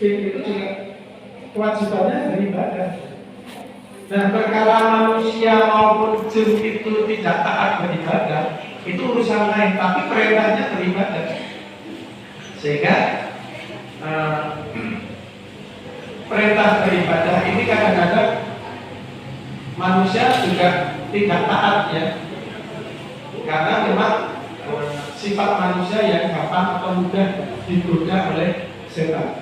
jin itu juga kewajibannya beribadah. Nah, perkara manusia maupun jin itu tidak taat beribadah, itu urusan lain, tapi perintahnya beribadah. Sehingga perintah beribadah ini kadang-kadang manusia juga tidak taat ya, karena memang sifat manusia yang gampang atau mudah digoda oleh setan.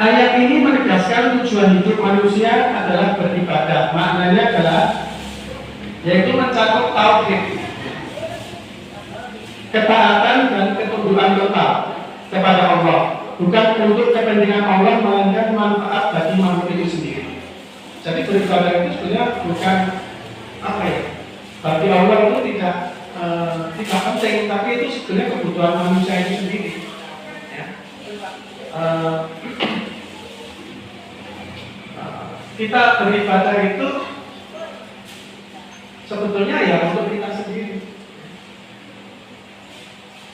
Ayat ini menegaskan tujuan hidup manusia adalah beribadah. Maknanya adalah yaitu mencakup tauhid, ketaatan dan ketundukan total kepada Allah, bukan untuk kepentingan Allah melainkan manfaat bagi makhluk itu sendiri. Jadi beribadah itu sebenarnya bukan apa ya, bagi Allah itu tidak penting, tapi itu sebenarnya kebutuhan manusia itu sendiri. Ya. Kita beribadah itu sebetulnya ya untuk kita sendiri.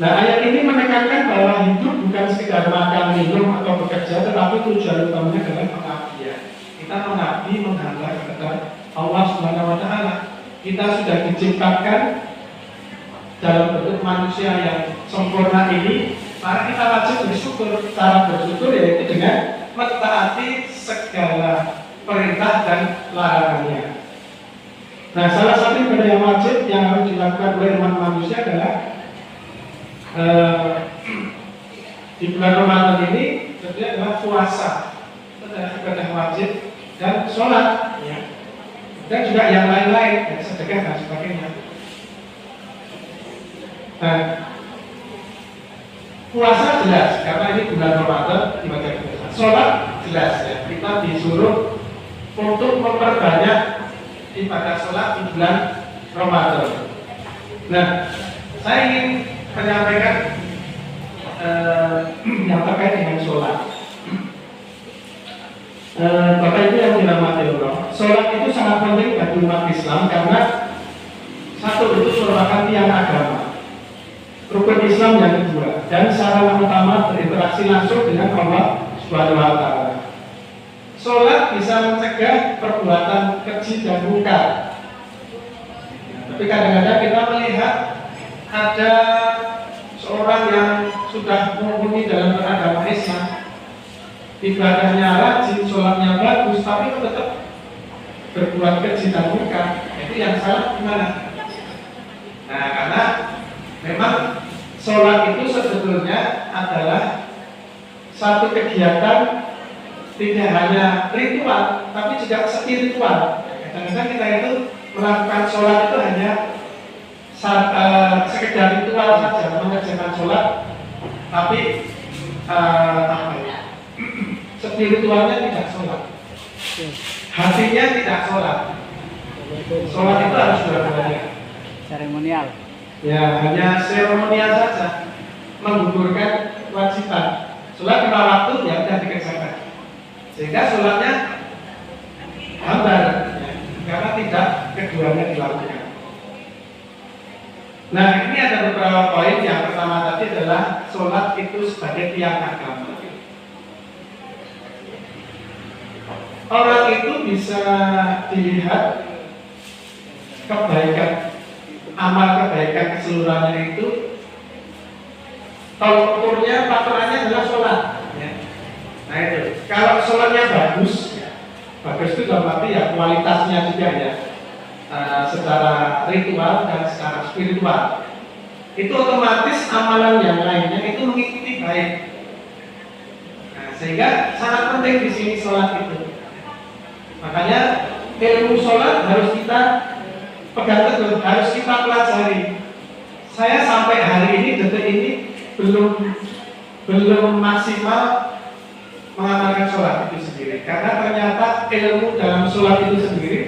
Nah, ayat ini menekankan bahwa hidup bukan sekedar makan, minum atau bekerja, tetapi tujuan utamanya adalah pengabdian. Kita mengabdi, menghamba kepada Allah Subhanahu wa Ta'ala. Kita sudah diciptakan dalam bentuk manusia yang sempurna ini, maka kita wajib bersyukur. Cara bersyukur yaitu dengan mentaati segala perintah dan larangannya. Nah, salah satu ibadah yang wajib yang harus dilakukan oleh umat manusia adalah di bulan Ramadan ini tentunya adalah puasa, itu adalah ibadah wajib, dan sholat, ya. Dan juga yang lain-lain, ya, sedekah dan sebagainya. Nah, puasa jelas karena ini bulan Ramadan ibadah puasa. Sholat jelas ya, kita disuruh untuk memperbanyak ibadah sholat di bulan Ramadan. Nah, saya ingin menyampaikan yang terkait dengan sholat. Bapak Ibu yang dirahmati Allah, sholat itu sangat penting bagi umat Islam karena satu, itu merupakan tiang agama, rukun Islam yang kedua, dan sarana utama berinteraksi langsung dengan Allah Subhanahu wa Ta'ala. Sholat bisa mencegah perbuatan keji dan mungkar. Tapi kadang-kadang kita melihat ada seorang yang sudah mumpuni dalam beragama Islam, ibadahnya rajin, sholatnya bagus, tapi tetap berbuat keji dan mungkar. Itu yang salah gimana? Nah, karena memang sholat itu sebetulnya adalah satu kegiatan tidak hanya ritual, tapi juga spiritual. Kadang-kadang kita itu melakukan sholat itu hanya sekedar ritual saja, mengerjakan sholat, tapi spiritualnya tidak sholat, hatinya tidak sholat. Sholat itu harus dua-duanya. Seremonial. Ya, hanya seremonial saja, menggugurkan kewajiban. Sholat lima waktu ya sudah dikerjakan, sehingga sholatnya hambar, ya, karena tidak keduanya dilakukan. Nah, ini ada beberapa poin. Yang pertama tadi adalah sholat itu sebagai tiang agama. Orang itu bisa dilihat kebaikan, amal kebaikan keseluruhannya itu, tolak ukurnya, patokannya adalah sholat. Ya. Nah itu, kalau sholatnya bagus, ya, bagus itu dalam arti ya kualitasnya juga ya. Secara ritual dan secara spiritual, itu otomatis amalan yang lainnya itu mengikuti baik. Nah, sehingga sangat penting di sini sholat itu. Makanya ilmu sholat harus kita pegang teguh, harus kita pelajari. Saya sampai hari ini, detik ini belum maksimal mengamalkan sholat itu sendiri, karena ternyata ilmu dalam sholat itu sendiri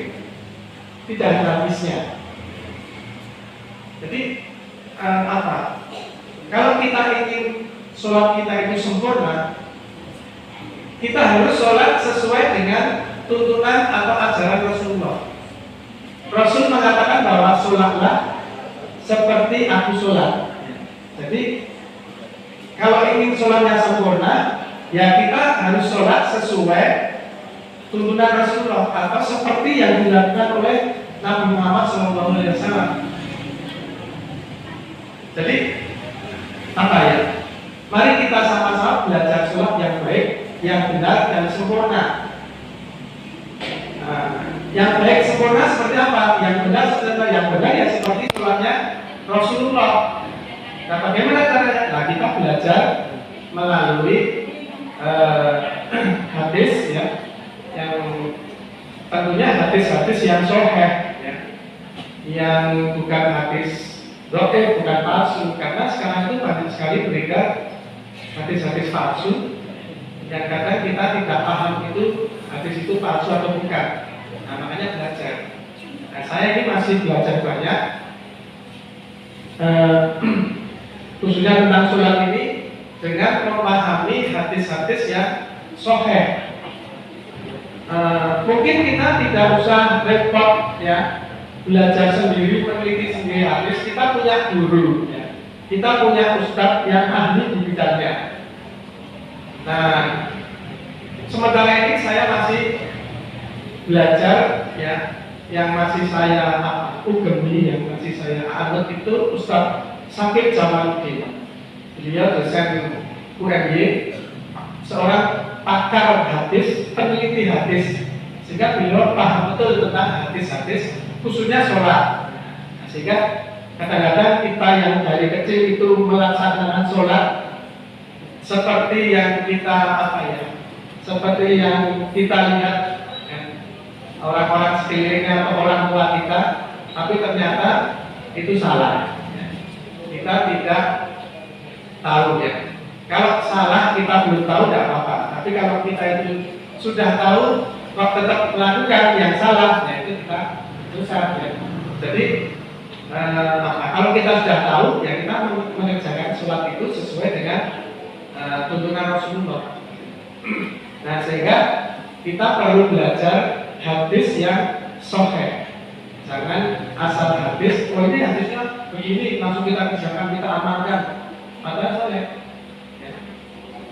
tidak ada habisnya. Jadi kalau kita ingin sholat kita itu sempurna, kita harus sholat sesuai dengan tuntunan atau ajaran Rasulullah. Rasul mengatakan bahwa sholatlah seperti aku sholat. Jadi kalau ingin sholatnya sempurna, ya kita harus sholat sesuai tuntunan Rasulullah atau seperti yang dilakukan oleh Nabi Muhammad SAW. Jadi apa ya? Mari kita sama-sama belajar sholat yang baik, yang benar dan sempurna. Yang baik sempurna seperti apa? Yang benar seperti yang benar ya seperti sholatnya Rasulullah. Nah, bagaimana caranya? Nah, kita belajar melalui hadis ya, yang tentunya hadis-hadis yang sahih ya, yang bukan hadis dhaif, bukan palsu. Karena sekarang itu banyak sekali beredar hadis-hadis palsu yang kadang kita tidak paham itu hadis itu palsu atau bukan. Nah, makanya belajar. Nah, saya ini masih belajar banyak. Khususnya tentang sholat ini dengan memahami hadis-hadis yang sahih. Mungkin kita tidak usah repot ya, belajar sendiri, meneliti sendiri hadis. Kita punya guru ya. Kita punya ustadz yang ahli di bidangnya. Nah, sementara ini saya masih belajar ya, yang masih saya ugemi, yang masih saya anut itu Ustadz Syakir Jamaluddin. Beliau dosen UNY, seorang pakar hadis, peneliti hadis, sehingga beliau paham betul tentang hadis-hadis, khususnya sholat. Sehingga kadang-kadang kita yang dari kecil itu melaksanakan sholat seperti yang kita seperti yang kita lihat orang-orang sekelilingnya atau orang tua kita, tapi ternyata itu salah. Kita tidak tahu ya. Kalau salah kita belum tahu tidak apa-apa. Tapi kalau kita itu sudah tahu, kok tetap melakukan yang salah, ya itu kita susah ya. Jadi kalau kita sudah tahu, ya kita mengerjakan sholat itu sesuai dengan tuntunan Rasulullah. Nah, sehingga kita perlu belajar hadis yang sahih. Jangan asal hadis, oh ini hadisnya begini, langsung kita kerjakan, kita amalkan. Padahal sahih.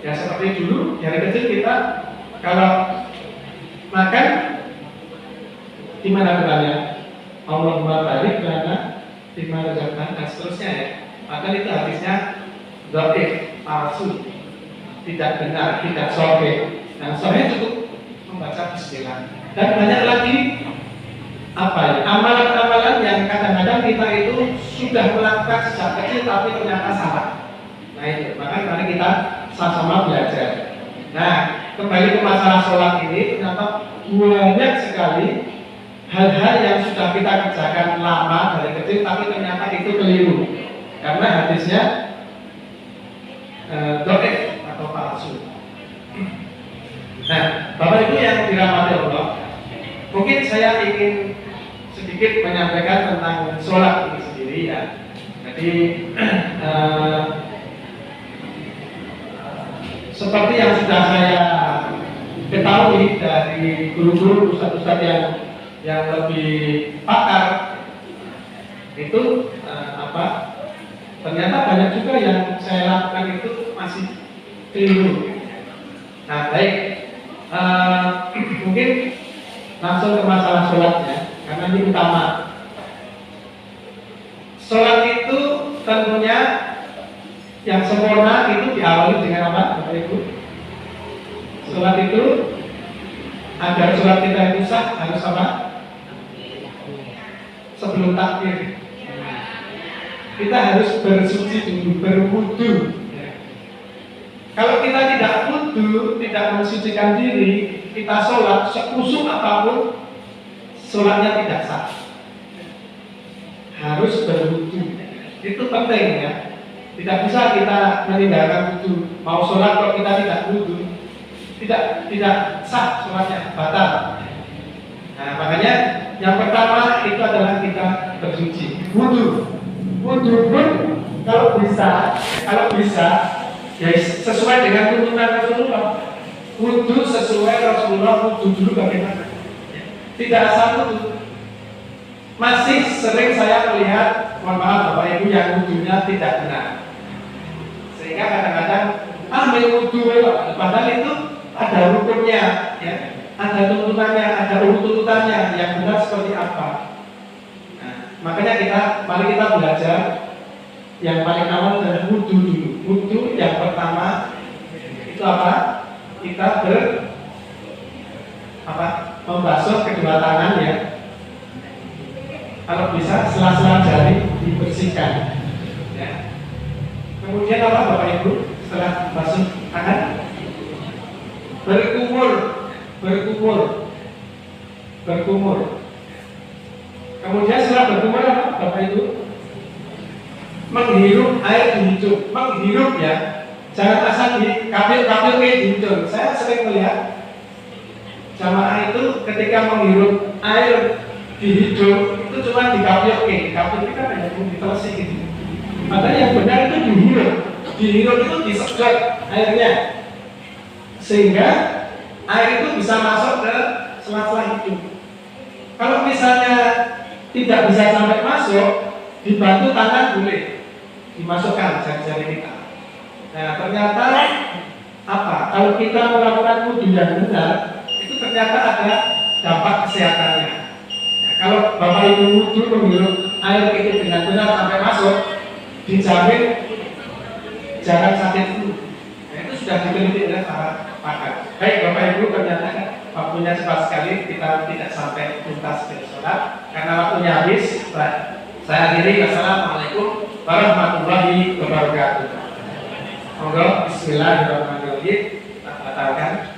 Ya seperti dulu, dari kecil kita kalau makan di mana beranya? Allahumma barik lana fima razaqtana, dan seterusnya ya. Maka itu hadisnya dhaif, palsu, tidak benar, tidak sahih. Nah, sahih cukup membaca bismillah. Dan banyak lagi amalan-amalan yang kadang-kadang kita itu sudah melakukan sejak kecil tapi ternyata salah. Nah itu, maka mari kita sama-sama belajar. Nah, kembali ke masalah sholat ini, ternyata banyak sekali hal-hal yang sudah kita kerjakan lama dari kecil tapi ternyata itu keliru karena hadisnya dhaif atau palsu. Nah, Bapak Ibu yang dirahmati Allah, mungkin saya ingin sedikit menyampaikan tentang sholat ini sendiri ya. Jadi seperti yang sudah saya ketahui dari guru-guru ustadz-ustadz yang lebih pakar itu ternyata banyak juga yang saya lakukan itu masih keliru. Nah baik, mungkin langsung ke masalah sholatnya karena ini utama. Sholat itu tentunya yang sempurna itu diawali dengan apa, Bapak Ibu? Sholat itu agar sholat kita itu sah harus apa? Sebelum takbir kita harus bersuci dulu, berwudu. Kalau kita tidak wudu, tidak mensucikan diri, kita sholat sekusuk apapun, sholatnya tidak sah. Harus berwudu, itu penting ya. Tidak bisa kita meninggalkan wudu. Mau sholat kalau kita tidak wudu, tidak sah sholatnya, batal. Nah makanya yang pertama itu adalah kita bersuci, wudu. Wudu pun kalau bisa ya sesuai dengan tuntunan Rasulullah. Wudu sesuai Rasulullah, wudu dulu bagaimana? Tidak asal wudu. Masih sering saya melihat, mohon maaf Bapak Ibu, yang wudunya tidak benar. Sehingga kadang-kadang ambil wudhu, padahal itu ada rukunnya, ya, ada tuntutannya, ada urut-urutannya yang benar seperti apa. Nah, makanya mari kita belajar. Yang paling awal adalah wudhu dulu. Wudhu yang pertama itu apa? Kita membasuh kedua tangan, ya. Kalau bisa sela-sela jari dibersihkan, ya. Kemudian apa Bapak Ibu? Setelah basuh tangan, berkumur. Kemudian setelah berkumur apa Bapak Ibu? Menghirup air di hidung, menghirup, ya, jangan asal di kapil-kapil di hidung. Saya sering melihat jamaah itu ketika menghirup air di hidung itu cuma di kapil itu kan hanya ditelesi gitu. Padahal yang benar itu dihirup itu disedot airnya, sehingga air itu bisa masuk ke sela-sela hidung. Kalau misalnya tidak bisa sampai masuk, dibantu tangan boleh dimasukkan jari-jari kita. Nah, ternyata apa? Kalau kita melakukan wudhu yang benar, itu ternyata ada dampak kesehatannya. Nah, kalau Bapak Ibu wudhu menghirup air itu dengan benar sampai masuk, dijamin jangan sakit flu. Nah, itu sudah diteliti oleh para pakar. Baik Bapak Ibu, ternyata waktunya cepat sekali, kita tidak sampai tuntas sholat karena waktunya habis. Saya akhiri. Wassalamualaikum warahmatullahi wabarakatuh. Monggo, bismillahirrahmanirrahim. Kita batalkan.